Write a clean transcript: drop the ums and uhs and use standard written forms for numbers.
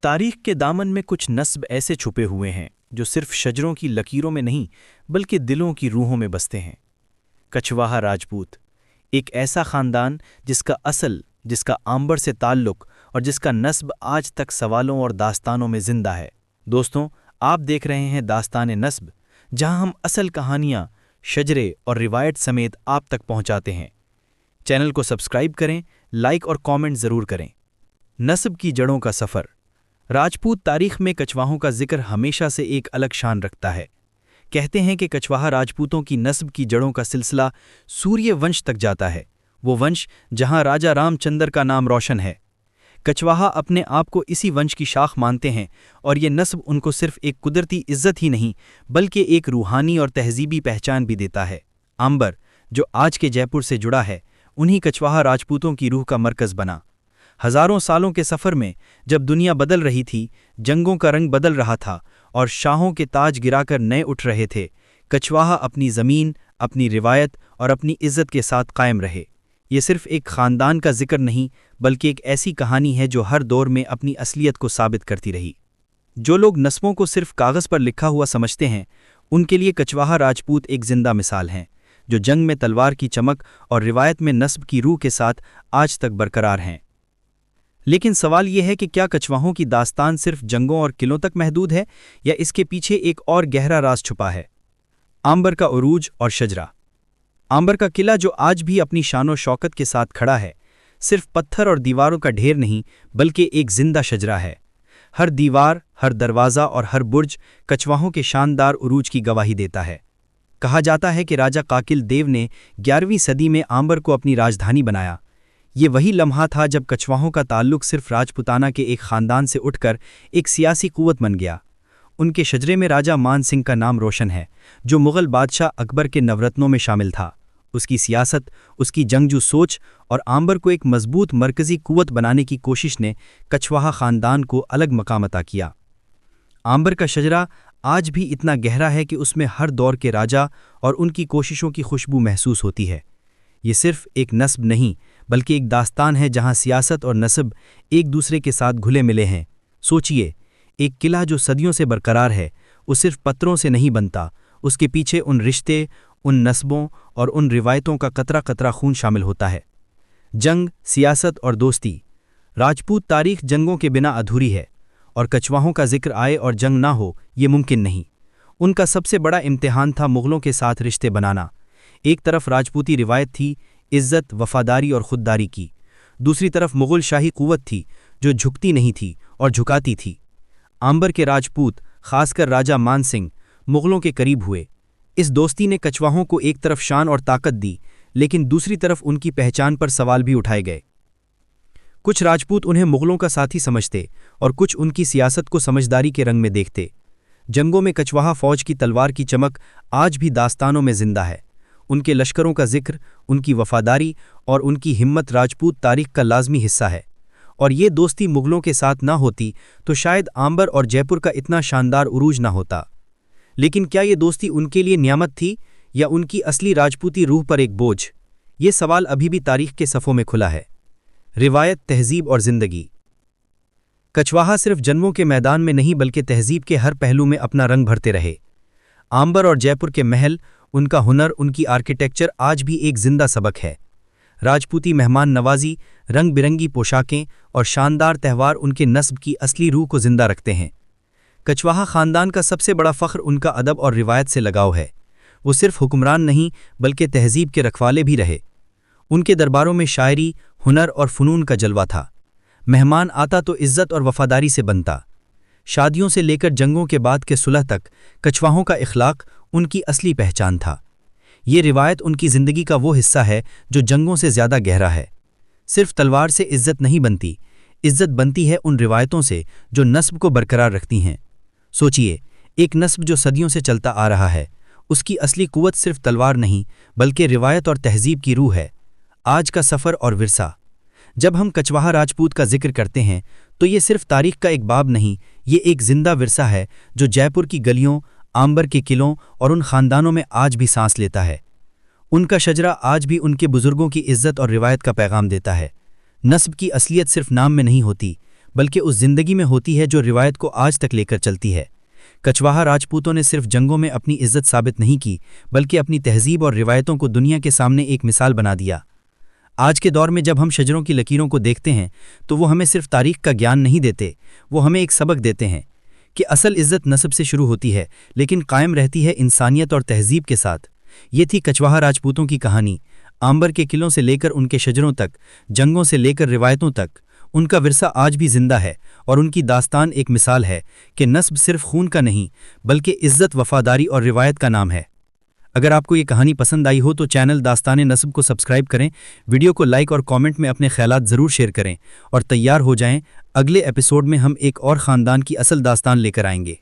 تاریخ کے دامن میں کچھ نسب ایسے چھپے ہوئے ہیں جو صرف شجروں کی لکیروں میں نہیں بلکہ دلوں کی روحوں میں بستے ہیں۔ کچھواہا راجپوت ایک ایسا خاندان جس کا اصل، جس کا عنبر سے تعلق اور جس کا نسب آج تک سوالوں اور داستانوں میں زندہ ہے۔ دوستوں، آپ دیکھ رہے ہیں داستان نسب، جہاں ہم اصل کہانیاں، شجرے اور روایت سمیت آپ تک پہنچاتے ہیں۔ چینل کو سبسکرائب کریں، لائک اور کامنٹ ضرور کریں۔ نسب کی جڑوں کا سفر۔ راجپوت تاریخ میں کچھواہوں کا ذکر ہمیشہ سے ایک الگ شان رکھتا ہے۔ کہتے ہیں کہ کچھواہا راجپوتوں کی نسب کی جڑوں کا سلسلہ سوریہ ونش تک جاتا ہے، وہ ونش جہاں راجا رام چندر کا نام روشن ہے۔ کچھواہا اپنے آپ کو اسی ونش کی شاخ مانتے ہیں، اور یہ نسب ان کو صرف ایک قدرتی عزت ہی نہیں بلکہ ایک روحانی اور تہذیبی پہچان بھی دیتا ہے۔ عنبر، جو آج کے جے پور سے جڑا ہے، انہی کچھواہا راجپوتوں کی روح کا مرکز بنا۔ ہزاروں سالوں کے سفر میں جب دنیا بدل رہی تھی، جنگوں کا رنگ بدل رہا تھا اور شاہوں کے تاج گرا کر نئے اٹھ رہے تھے، کچھواہا اپنی زمین، اپنی روایت اور اپنی عزت کے ساتھ قائم رہے۔ یہ صرف ایک خاندان کا ذکر نہیں بلکہ ایک ایسی کہانی ہے جو ہر دور میں اپنی اصلیت کو ثابت کرتی رہی۔ جو لوگ نسبوں کو صرف کاغذ پر لکھا ہوا سمجھتے ہیں، ان کے لیے کچھواہا راجپوت ایک زندہ مثال ہیں، جو جنگ میں تلوار کی چمک اور روایت میں نسب کی روح کے ساتھ آج تک برقرار ہیں۔ لیکن سوال یہ ہے کہ کیا کچھواہوں کی داستان صرف جنگوں اور قلعوں تک محدود ہے، یا اس کے پیچھے ایک اور گہرا راز چھپا ہے؟ عنبر کا عروج اور شجرہ۔ عنبر کا قلعہ، جو آج بھی اپنی شان و شوکت کے ساتھ کھڑا ہے، صرف پتھر اور دیواروں کا ڈھیر نہیں بلکہ ایک زندہ شجرہ ہے۔ ہر دیوار، ہر دروازہ اور ہر برج کچھواہوں کے شاندار عروج کی گواہی دیتا ہے۔ کہا جاتا ہے کہ راجا کاکل دیو نے 11ویں صدی میں عنبر کو اپنی راجدھانی بنایا۔ یہ وہی لمحہ تھا جب کچھواہوں کا تعلق صرف راجپوتانہ کے ایک خاندان سے اٹھ کر ایک سیاسی قوت بن گیا۔ ان کے شجرے میں راجا مان سنگھ کا نام روشن ہے، جو مغل بادشاہ اکبر کے نورتنوں میں شامل تھا۔ اس کی سیاست، اس کی جنگجو سوچ اور عنبر کو ایک مضبوط مرکزی قوت بنانے کی کوشش نے کچھواہا خاندان کو الگ مقام عطا کیا۔ عنبر کا شجرہ آج بھی اتنا گہرا ہے کہ اس میں ہر دور کے راجا اور ان کی کوششوں کی خوشبو محسوس ہوتی ہے۔ یہ صرف ایک نسب نہیں بلکہ ایک داستان ہے جہاں سیاست اور نسب ایک دوسرے کے ساتھ گھلے ملے ہیں۔ سوچئے، ایک قلعہ جو صدیوں سے برقرار ہے، وہ صرف پتھروں سے نہیں بنتا، اس کے پیچھے ان رشتے، ان نسبوں اور ان روایتوں کا قطرہ قطرہ خون شامل ہوتا ہے۔ جنگ، سیاست اور دوستی۔ راجپوت تاریخ جنگوں کے بنا ادھوری ہے، اور کچھواہوں کا ذکر آئے اور جنگ نہ ہو، یہ ممکن نہیں۔ ان کا سب سے بڑا امتحان تھا مغلوں کے ساتھ رشتے بنانا۔ ایک طرف راجپوتی روایت تھی، عزت، وفاداری اور خودداری کی، دوسری طرف مغل شاہی قوت تھی جو جھکتی نہیں تھی اور جھکاتی تھی۔ عنبر کے راجپوت، خاص کر راجا مان سنگھ، مغلوں کے قریب ہوئے۔ اس دوستی نے کچھواہوں کو ایک طرف شان اور طاقت دی، لیکن دوسری طرف ان کی پہچان پر سوال بھی اٹھائے گئے۔ کچھ راجپوت انہیں مغلوں کا ساتھی سمجھتے اور کچھ ان کی سیاست کو سمجھداری کے رنگ میں دیکھتے۔ جنگوں میں کچھواہا فوج کی تلوار کی چمک آج بھی داستانوں میں زندہ ہے۔ ان کے لشکروں کا ذکر، ان کی وفاداری اور ان کی ہمت راجپوت تاریخ کا لازمی حصہ ہے۔ اور یہ دوستی مغلوں کے ساتھ نہ ہوتی تو شاید عنبر اور جے پور کا اتنا شاندار عروج نہ ہوتا۔ لیکن کیا یہ دوستی ان کے لیے نعمت تھی یا ان کی اصلی راجپوتی روح پر ایک بوجھ؟ یہ سوال ابھی بھی تاریخ کے صفوں میں کھلا ہے۔ روایت، تہذیب اور زندگی۔ کچھواہا صرف جنگوں کے میدان میں نہیں بلکہ تہذیب کے ہر پہلو میں اپنا رنگ بھرتے رہے۔ عنبر اور جے پور کے محل، ان کا ہنر، ان کی آرکیٹیکچر آج بھی ایک زندہ سبق ہے۔ راجپوتی مہمان نوازی، رنگ برنگی پوشاکیں اور شاندار تہوار ان کے نسب کی اصلی روح کو زندہ رکھتے ہیں۔ کچھواہا خاندان کا سب سے بڑا فخر ان کا ادب اور روایت سے لگاؤ ہے۔ وہ صرف حکمران نہیں بلکہ تہذیب کے رکھوالے بھی رہے۔ ان کے درباروں میں شاعری، ہنر اور فنون کا جلوہ تھا۔ مہمان آتا تو عزت اور وفاداری سے بنتا۔ شادیوں سے لے کر جنگوں کے بعد کے صلح تک کچھواہوں کا اخلاق ان کی اصلی پہچان تھا۔ یہ روایت ان کی زندگی کا وہ حصہ ہے جو جنگوں سے زیادہ گہرا ہے۔ صرف تلوار سے عزت نہیں بنتی، عزت بنتی ہے ان روایتوں سے جو نسب کو برقرار رکھتی ہیں۔ سوچئے، ایک نسب جو صدیوں سے چلتا آ رہا ہے، اس کی اصلی قوت صرف تلوار نہیں بلکہ روایت اور تہذیب کی روح ہے۔ آج کا سفر اور ورثہ۔ جب ہم کچھواہا راجپوت کا ذکر کرتے ہیں تو یہ صرف تاریخ کا ایک باب نہیں، یہ ایک زندہ ورثہ ہے جو جے پور کی گلیوں، عنبر کے قلعوں اور ان خاندانوں میں آج بھی سانس لیتا ہے۔ ان کا شجرہ آج بھی ان کے بزرگوں کی عزت اور روایت کا پیغام دیتا ہے۔ نسب کی اصلیت صرف نام میں نہیں ہوتی بلکہ اس زندگی میں ہوتی ہے جو روایت کو آج تک لے کر چلتی ہے۔ کچھواہا راجپوتوں نے صرف جنگوں میں اپنی عزت ثابت نہیں کی بلکہ اپنی تہذیب اور روایتوں کو دنیا کے سامنے ایک مثال بنا دیا۔ آج کے دور میں جب ہم شجروں کی لکیروں کو دیکھتے ہیں تو وہ ہمیں صرف تاریخ کا گیان نہیں دیتے، وہ ہمیں ایک سبق دیتے ہیں کہ اصل عزت نسب سے شروع ہوتی ہے لیکن قائم رہتی ہے انسانیت اور تہذیب کے ساتھ۔ یہ تھی کچھواہا راجپوتوں کی کہانی۔ آمبر کے قلعوں سے لے کر ان کے شجروں تک، جنگوں سے لے کر روایتوں تک، ان کا ورثہ آج بھی زندہ ہے اور ان کی داستان ایک مثال ہے کہ نسب صرف خون کا نہیں بلکہ عزت، وفاداری اور روایت کا نام ہے۔ اگر آپ کو یہ کہانی پسند آئی ہو تو چینل داستان نسب کو سبسکرائب کریں، ویڈیو کو لائک اور کامنٹ میں اپنے خیالات ضرور شیئر کریں اور تیار ہو جائیں، اگلے ایپیسوڈ میں ہم ایک اور خاندان کی اصل داستان لے کر آئیں گے۔